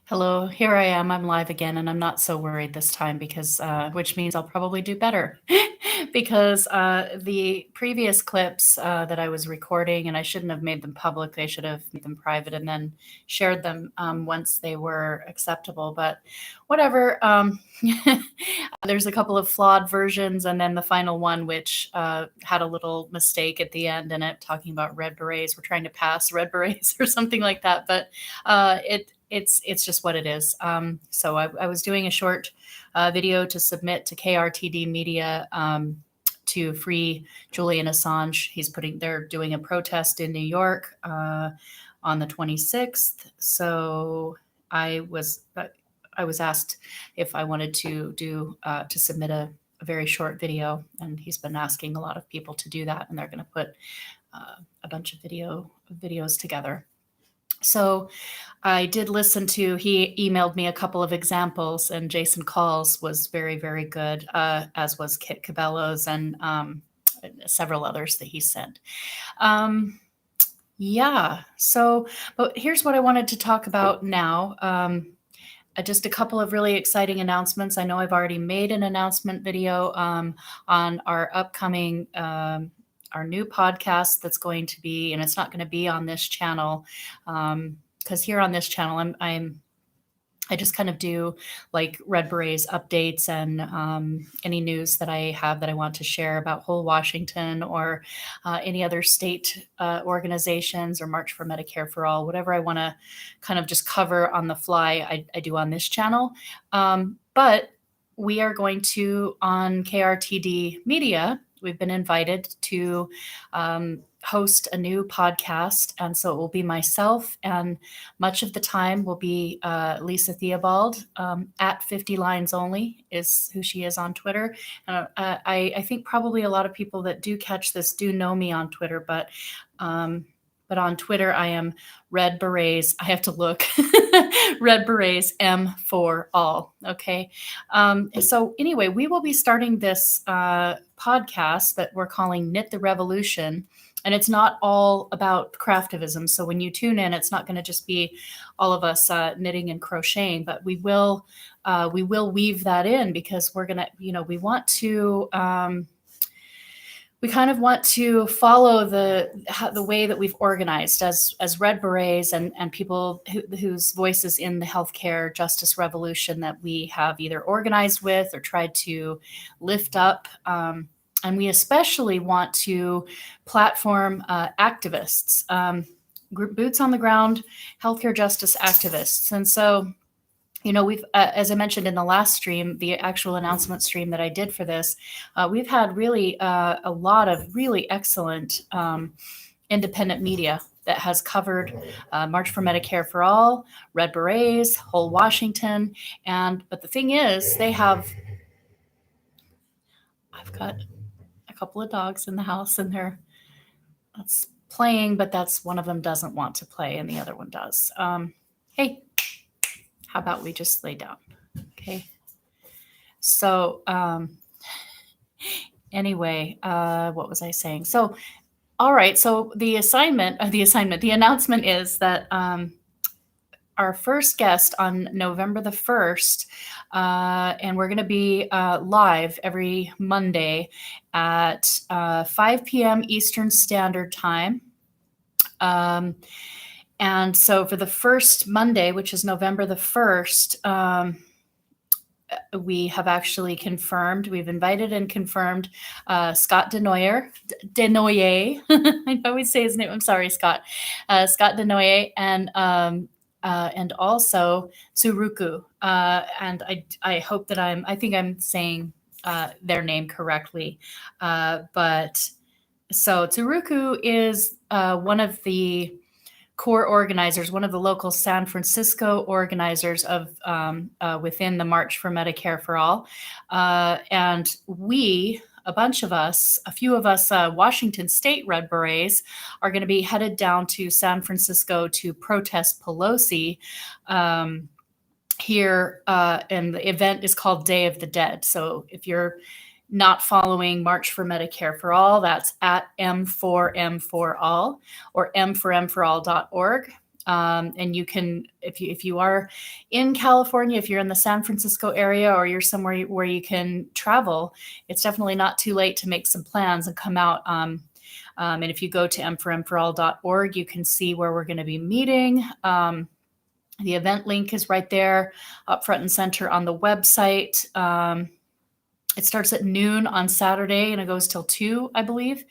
Hello, here I am. I'm live again, and I'm not so worried this time because, which means I'll probably do better because the previous clips that I was recording, and I shouldn't have made them public. I should have made them private and then shared them once they were acceptable. But whatever. There's a couple of flawed versions, and then the final one, which had a little mistake at the end in it, talking about red berets. We're trying to pass red berets or something like that, but it's just what it is. So I was doing a short video to submit to KRTD Media to free Julian Assange. They're doing a protest in New York on the 26th. So I was asked if I wanted to submit a very short video, and he's been asking a lot of people to do that, and they're going to put a bunch of videos together. So I did listen to, he emailed me a couple of examples, and Jason Calls was very, very good, as was Kit Cabello's and several others that he sent. Yeah, so, but here's what I wanted to talk about now. Just a couple of really exciting announcements. I know I've already made an announcement video on our upcoming our new podcast that's going to be, and it's not going to be on this channel, because here on this channel, I just kind of do like Red Berets updates and any news that I have that I want to share about Whole Washington or any other state organizations or March for Medicare for All, whatever I want to kind of just cover on the fly, I do on this channel. But we are going to, on KRTD Media, we've been invited to host a new podcast. And so it will be myself, and much of the time will be Lisa Theobald, at 50 Lines Only is who she is on Twitter. I think probably a lot of people that do catch this do know me on Twitter, but on Twitter, I am Red Berets. I have to look. Red Berets M for all. Okay. So anyway, we will be starting this podcast that we're calling Knit the Revolution. And it's not all about craftivism. So when you tune in, it's not going to just be all of us knitting and crocheting, but we will weave that in, because we're going to, we want to, we kind of want to follow the way that we've organized as Red Berets and people whose voices in the healthcare justice revolution that we have either organized with or tried to lift up. And we especially want to platform activists, boots on the ground, healthcare justice activists. And so, we've, as I mentioned in the last stream, the actual announcement stream that I did for this, we've had really a lot of really excellent independent media that has covered March for Medicare for All, Red Berets, Whole Washington. But the thing is, I've got a couple of dogs in the house, and that's playing, but that's one of them doesn't want to play and the other one does. Hey, how about we just lay down? Okay. So anyway, what was I saying? So, all right. So the announcement is that our first guest on November the 1st, and we're going to be live every Monday at 5 p.m. Eastern Standard Time. And so for the first Monday, which is November the 1st, we have actually confirmed, we've invited and confirmed Scott Denoyer. I always say his name. I'm sorry, Scott. Scott Denoyer, and also Tsuruku. And I hope that I think I'm saying their name correctly. But so Tsuruku is one of the core organizers, one of the local San Francisco organizers of within the March for Medicare for All. And a bunch of us, a few of us Washington State Red Berets, are going to be headed down to San Francisco to protest Pelosi here. And the event is called Day of the Dead. So if you're not following March for Medicare for All, that's at M4M4All or M4M4All.org. And you can, if you are in California, if you're in the San Francisco area, or you're somewhere where you can travel, it's definitely not too late to make some plans and come out. And if you go to m4mforall.org, you can see where we're going to be meeting. The event link is right there, up front and center on the website. It starts at noon on Saturday and it goes till 2, I believe.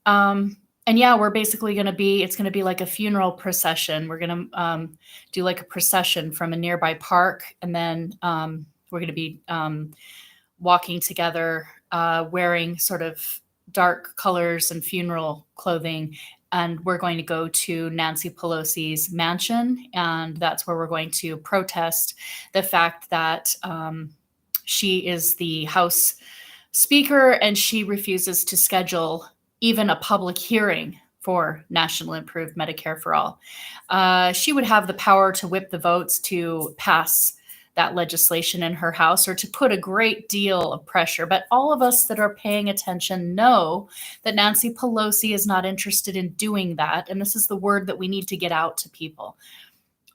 And yeah, we're basically going to be, it's going to be like a funeral procession. We're going to do like a procession from a nearby park. And then we're going to be walking together, wearing sort of dark colors and funeral clothing. And we're going to go to Nancy Pelosi's mansion. And that's where we're going to protest the fact that she is the House Speaker and she refuses to schedule even a public hearing for National Improved Medicare for All. She would have the power to whip the votes to pass that legislation in her house or to put a great deal of pressure. But all of us that are paying attention know that Nancy Pelosi is not interested in doing that. And this is the word that we need to get out to people.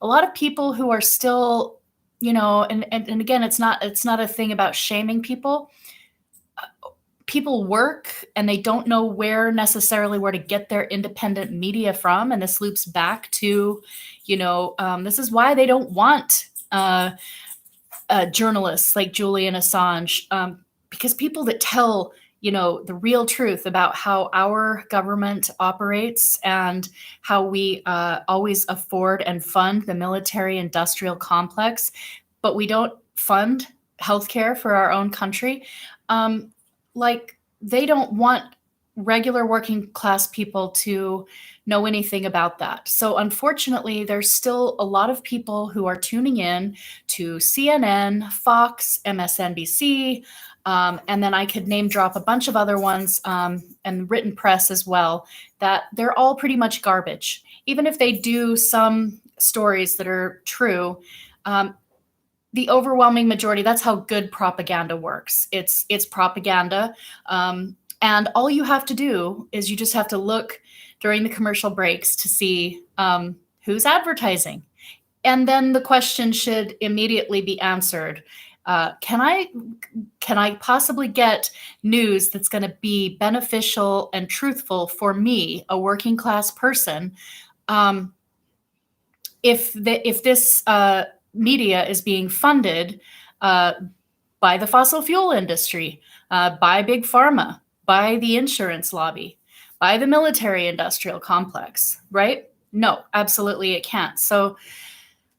A lot of people who are still, and again, it's not a thing about shaming people. People work and they don't know where to get their independent media from. And this loops back to, this is why they don't want journalists like Julian Assange, because people that tell, the real truth about how our government operates and how we always afford and fund the military industrial complex, but we don't fund healthcare for our own country. They don't want regular working class people to know anything about that. So unfortunately, there's still a lot of people who are tuning in to CNN, Fox, MSNBC, and then I could name drop a bunch of other ones, and written press as well, that they're all pretty much garbage. Even if they do some stories that are true, the overwhelming majority, that's how good propaganda works. It's propaganda. And all you have to do is you just have to look during the commercial breaks to see who's advertising. And then the question should immediately be answered. Can I possibly get news that's going to be beneficial and truthful for me, a working class person? If this media is being funded by the fossil fuel industry, by big pharma, by the insurance lobby, by the military industrial complex, right? No, absolutely it can't. So,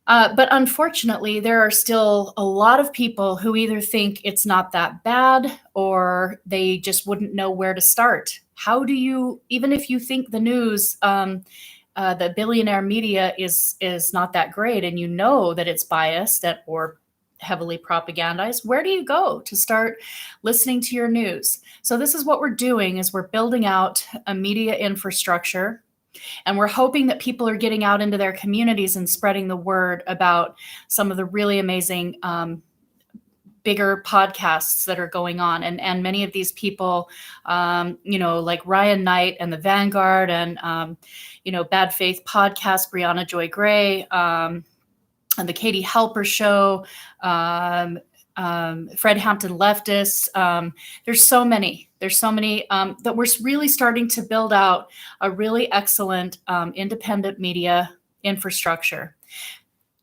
but unfortunately, there are still a lot of people who either think it's not that bad or they just wouldn't know where to start. How do you, even if you think the news, the billionaire media is not that great, and you know that it's biased or heavily propagandized, where do you go to start listening to your news? So this is what we're doing, is we're building out a media infrastructure, and we're hoping that people are getting out into their communities and spreading the word about some of the really amazing bigger podcasts that are going on. And many of these people, like Ryan Knight and the Vanguard and, Bad Faith Podcast, Brianna Joy Gray, and the Katie Halper Show, Fred Hampton Leftists. There's so many that we're really starting to build out a really excellent independent media infrastructure.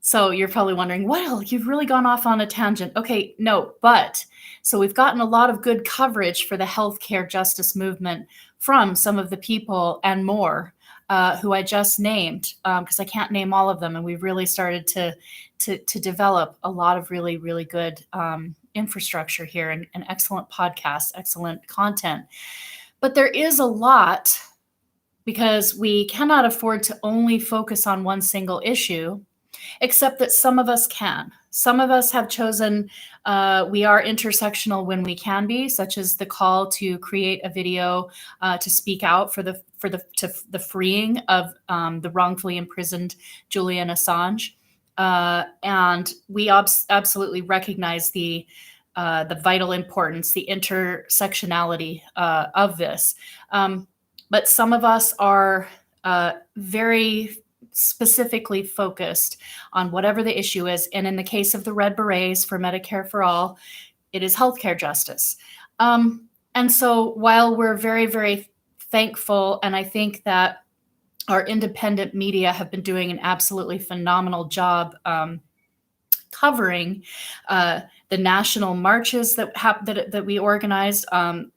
So you're probably wondering, well, you've really gone off on a tangent. Okay, no, but so we've gotten a lot of good coverage for the healthcare justice movement from some of the people and more who I just named, because I can't name all of them. And we've really started to develop a lot of really, really good infrastructure here and excellent podcasts, excellent content. But there is a lot, because we cannot afford to only focus on one single issue, except that some of us can. Some of us have chosen, we are intersectional when we can be, such as the call to create a video to speak out for the freeing of the wrongfully imprisoned Julian Assange. And we absolutely recognize the vital importance, the intersectionality of this. But some of us are very specifically focused on whatever the issue is. And in the case of the Red Berets for Medicare for All, it is healthcare justice. And so while we're very, very thankful, and I think that our independent media have been doing an absolutely phenomenal job covering the national marches that we organized on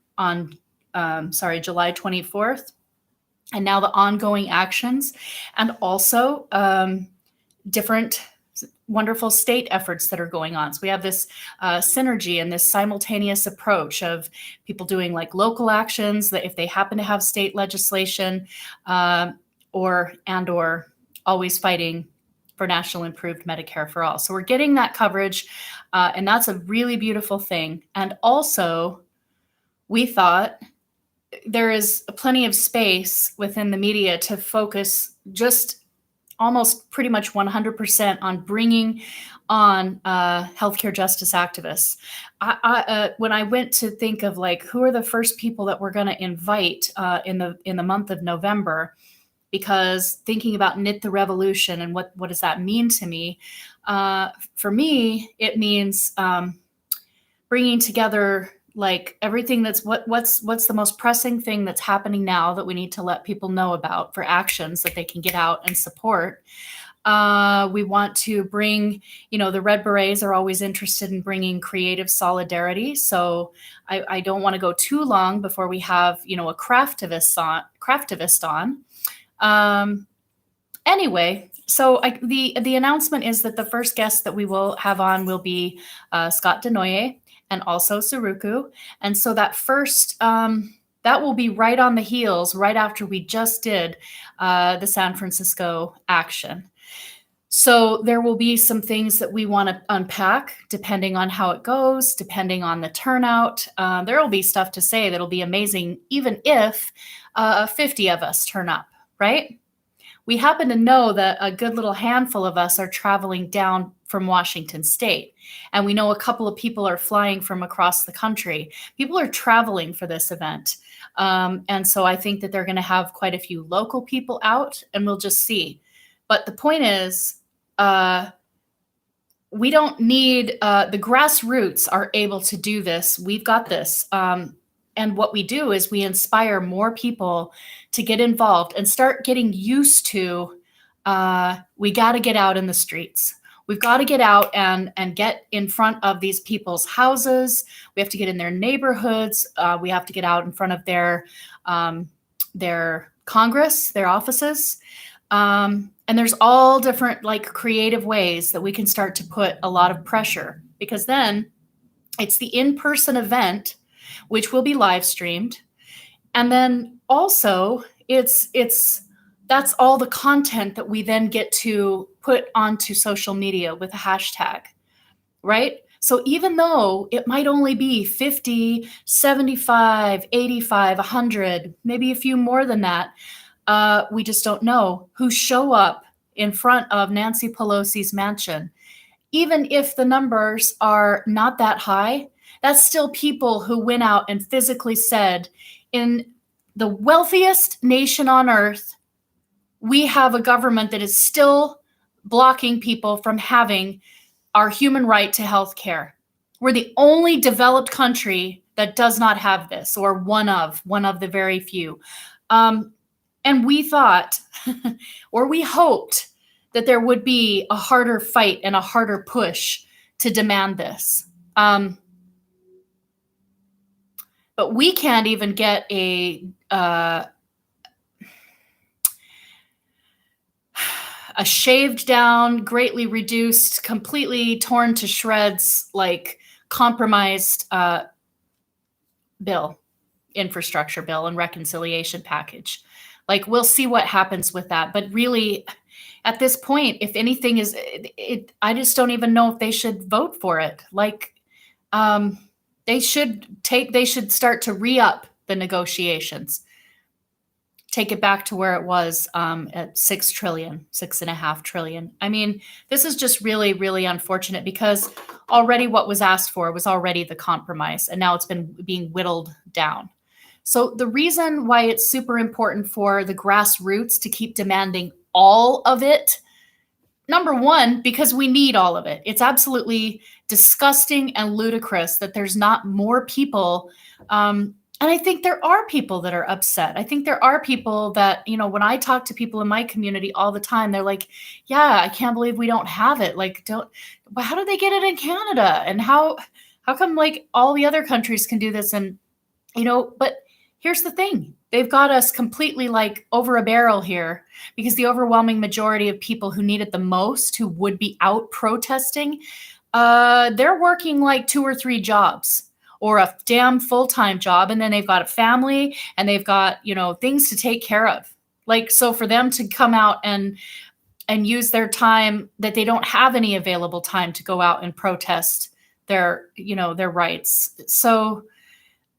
July 24th, and now the ongoing actions, and also different wonderful state efforts that are going on. So we have this synergy and this simultaneous approach of people doing like local actions that if they happen to have state legislation, or always fighting for national improved Medicare for all. So we're getting that coverage, and that's a really beautiful thing. And also, we thought there is plenty of space within the media to focus just almost pretty much 100% on bringing on healthcare justice activists. When I went to think of like who are the first people that we're going to invite in the month of November, because thinking about Knit the Revolution and what does that mean to me? For me, it means bringing together like everything that's what's the most pressing thing that's happening now that we need to let people know about for actions that they can get out and support. We want to bring, the Red Berets are always interested in bringing creative solidarity. So I don't want to go too long before we have, a craftivist on. Anyway, so the announcement is that the first guest that we will have on will be Scott Denoye and also Saruku. And so that first, that will be right on the heels, right after we just did the San Francisco action. So there will be some things that we want to unpack depending on how it goes, depending on the turnout. There will be stuff to say that'll be amazing, even if 50 of us turn up, right? We happen to know that a good little handful of us are traveling down from Washington State. And we know a couple of people are flying from across the country. People are traveling for this event. And so I think that they're going to have quite a few local people out, and we'll just see. But the point is, we don't need, the grassroots are able to do this. We've got this. And what we do is we inspire more people to get involved and start getting used to, we got to get out in the streets. We've got to get out and get in front of these people's houses. We have to get in their neighborhoods. We have to get out in front of their Congress, their offices. And there's all different like creative ways that we can start to put a lot of pressure, because then it's the in-person event, which will be live streamed. And then also that's all the content that we then get to put onto social media with a hashtag, right? So even though it might only be 50, 75, 85, 100, maybe a few more than that, we just don't know who show up in front of Nancy Pelosi's mansion. Even if the numbers are not that high, that's still people who went out and physically said, in the wealthiest nation on earth, we have a government that is still blocking people from having our human right to health care. We're the only developed country that does not have this, or one of the very few. And we thought, or we hoped, that there would be a harder fight and a harder push to demand this. But we can't even get a shaved down, greatly reduced, completely torn to shreds, like compromised infrastructure bill and reconciliation package. Like, we'll see what happens with that. But really, at this point, if anything I just don't even know if they should vote for it. Like, they should start to re-up the negotiations. Take it back to where it was at $6.5 trillion. I mean, this is just really, really unfortunate, because already what was asked for was already the compromise, and now it's being whittled down. So the reason why it's super important for the grassroots to keep demanding all of it. Number one, because we need all of it. It's absolutely disgusting and ludicrous that there's not more people. And I think there are people that are upset. I think there are people that, when I talk to people in my community all the time, they're like, yeah, I can't believe we don't have it. Like, how do they get it in Canada? And how come like all the other countries can do this? And, but here's the thing. They've got us completely like over a barrel here because the overwhelming majority of people who need it the most, who would be out protesting, they're working like 2 or 3 jobs or a damn full-time job. And then they've got a family and they've got, things to take care of. Like, so for them to come out and use their time that they don't have any available time to go out and protest their rights. So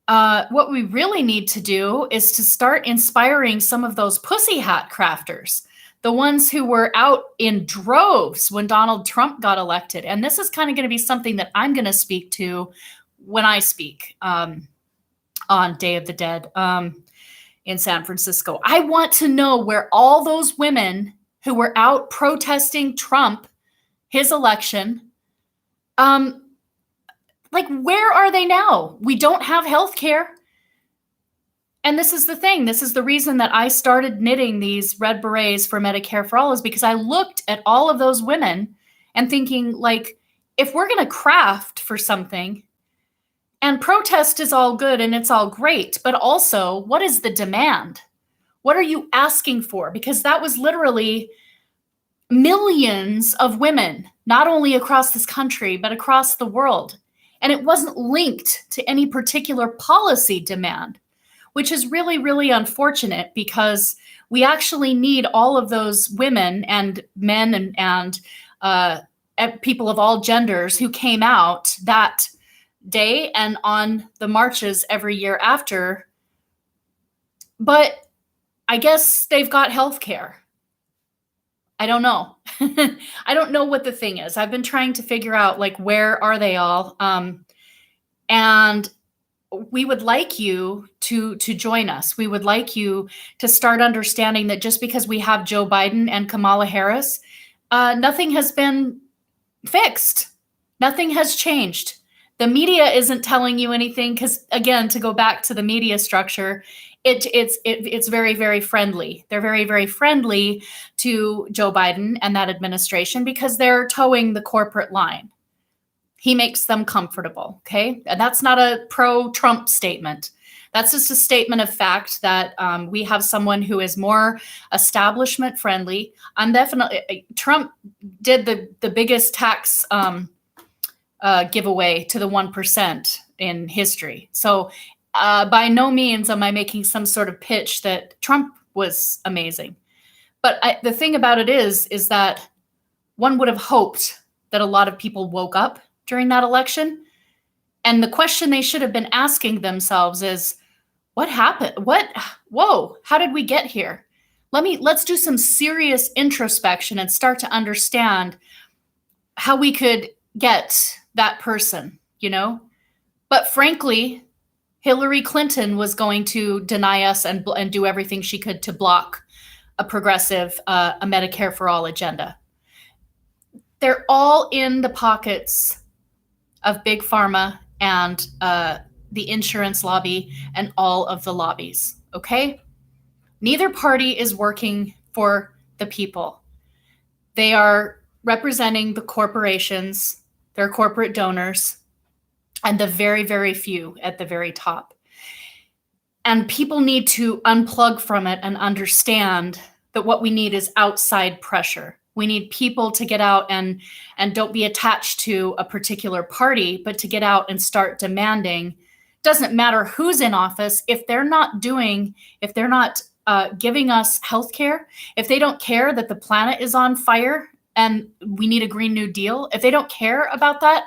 what we really need to do is to start inspiring some of those pussy hat crafters, the ones who were out in droves when Donald Trump got elected. And this is kind of going to be something that I'm going to speak to when I speak on Day of the Dead in San Francisco. I want to know where all those women who were out protesting Trump, his election, like, where are they now? We don't have health care. And this is the thing. This is the reason that I started knitting these red berets for Medicare for All, is because I looked at all of those women and thinking, like, if we're going to craft for something, and protest is all good and it's all great, but also, what is the demand? What are you asking for? Because that was literally millions of women, not only across this country, but across the world. And it wasn't linked to any particular policy demand, which is really, really unfortunate, because we actually need all of those women and men and people of all genders who came out that day and on the marches every year after. But I guess they've got health care. I don't know. I don't know what the thing is. I've been trying to figure out, like, where are they all? And we would like you to join us. We would like you to start understanding that just because we have Joe Biden and Kamala Harris, nothing has been fixed. Nothing has changed. The media isn't telling you anything because, again, to go back to the media structure, it's very, very friendly. They're very, very friendly to Joe Biden and that administration because they're towing the corporate line. He makes them comfortable, okay? And that's not a pro-Trump statement. That's just a statement of fact that we have someone who is more establishment friendly. Trump did the biggest tax giveaway to the 1% in history. So by no means am I making some sort of pitch that Trump was amazing. But the thing about it is that one would have hoped that a lot of people woke up during that election. And the question they should have been asking themselves is, what happened? Whoa, how did we get here? Let's do some serious introspection and start to understand how we could get that person, But frankly, Hillary Clinton was going to deny us and do everything she could to block a progressive, a Medicare for All agenda. They're all in the pockets of Big Pharma and the insurance lobby and all of the lobbies, okay? Neither party is working for the people. They are representing the corporations, their corporate donors, and the very, very few at the very top. And people need to unplug from it and understand that what we need is outside pressure. We need people to get out and don't be attached to a particular party, but to get out and start demanding. Doesn't matter who's in office, if they're not giving us health care, if they don't care that the planet is on fire and we need a Green New Deal, if they don't care about that,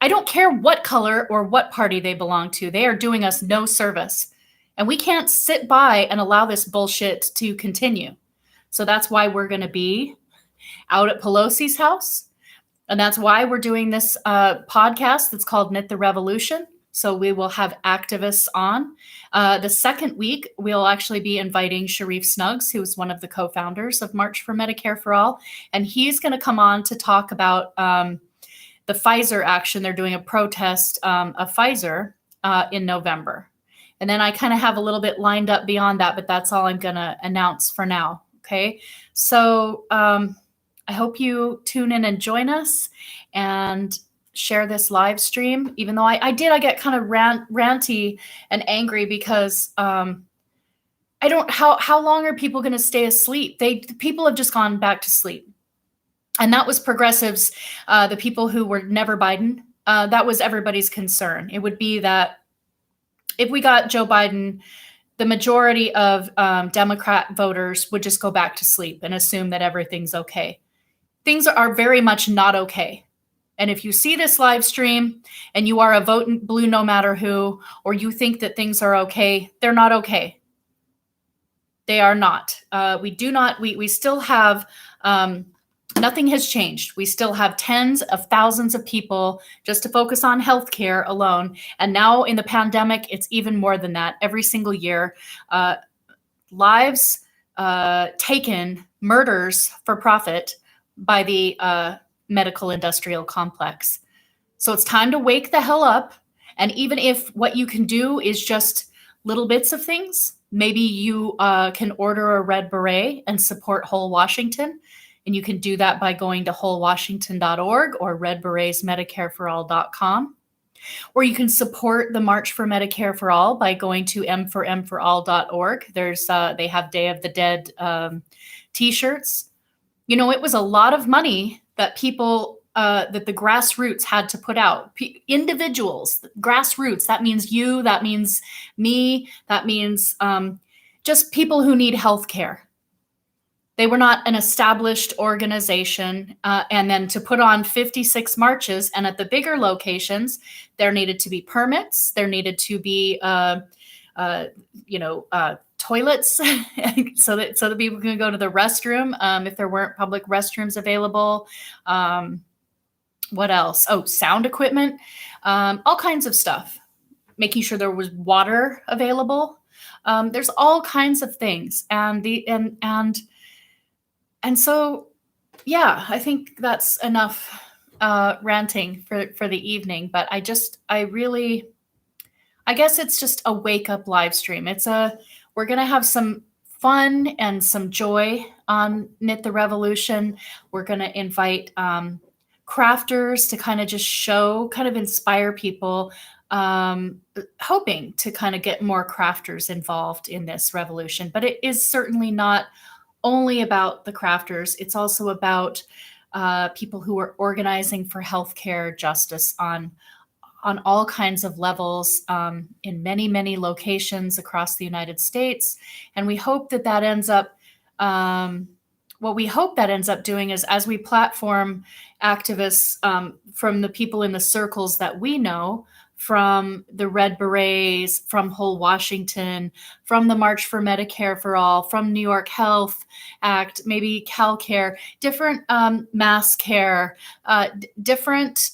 I don't care what color or what party they belong to. They are doing us no service. And we can't sit by and allow this bullshit to continue. So that's why we're going to be out at Pelosi's house. And that's why we're doing this podcast that's called Knit the Revolution. So we will have activists on. The second week, we'll actually be inviting Sharif Snuggs, who's one of the co-founders of March for Medicare for All. And he's going to come on to talk about the Pfizer action. They're doing a protest of Pfizer in November. And then I kind of have a little bit lined up beyond that, but that's all I'm going to announce for now. Okay. So I hope you tune in and join us and share this live stream. Even though I get kind of ranty and angry because I don't, how long are people going to stay asleep? People have just gone back to sleep. And that was progressives, the people who were never Biden. That was everybody's concern. It would be that if we got Joe Biden, the majority of Democrat voters would just go back to sleep and assume that everything's okay. Things are very much not okay. And if you see this live stream and you are a vote blue no matter who, or you think that things are okay, they're not okay. They are not. We still have, nothing has changed. We still have tens of thousands of people just to focus on healthcare alone. And now in the pandemic, it's even more than that. Every single year, lives taken, murders for profit by the medical industrial complex. So it's time to wake the hell up. And even if what you can do is just little bits of things, maybe you can order a red beret and support Whole Washington. And you can do that by going to wholewashington.org or redberetsmedicareforall.com. Or you can support the March for Medicare for All by going to m4mforall.org. They have Day of the Dead t-shirts. You know, it was a lot of money that people, that the grassroots had to put out. Individuals, grassroots, that means you, that means me, that means just people who need health care. They were not an established organization. And then to put on 56 marches, and at the bigger locations, there needed to be permits. There needed to be, toilets so that people can go to the restroom if there weren't public restrooms available. What else? Oh, sound equipment, all kinds of stuff. Making sure there was water available. There's all kinds of things, and so, yeah, I think that's enough ranting for the evening. But I guess it's just a wake up live stream. We're gonna have some fun and some joy on Knit the Revolution. We're gonna invite crafters to kind of inspire people, hoping to kind of get more crafters involved in this revolution. But it is certainly not only about the crafters. It's also about people who are organizing for healthcare justice on all kinds of levels in many, many locations across the United States. And we hope that ends up, what we hope that ends up doing is, as we platform activists from the people in the circles that we know, from the Red Berets, from Whole Washington, from the March for Medicare for All, from New York Health Act, maybe CalCare, different MassCare, different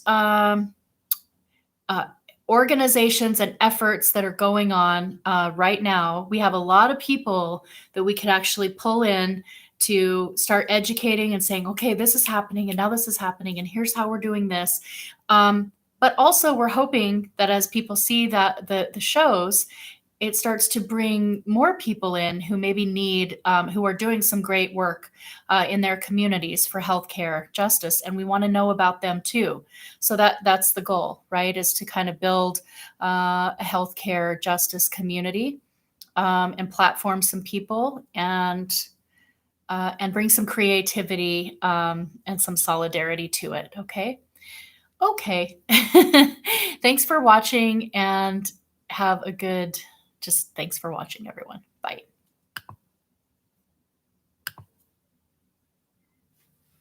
organizations and efforts that are going on right now. We have a lot of people that we could actually pull in to start educating and saying, okay, this is happening, and now this is happening, and here's how we're doing this. But also, we're hoping that as people see that the shows, it starts to bring more people in who maybe need, who are doing some great work in their communities for healthcare justice, and we want to know about them too. So that's the goal, right? Is to kind of build a healthcare justice community and platform some people and bring some creativity and some solidarity to it. Okay. Thanks for watching, and have a good, thanks for watching, everyone. Bye.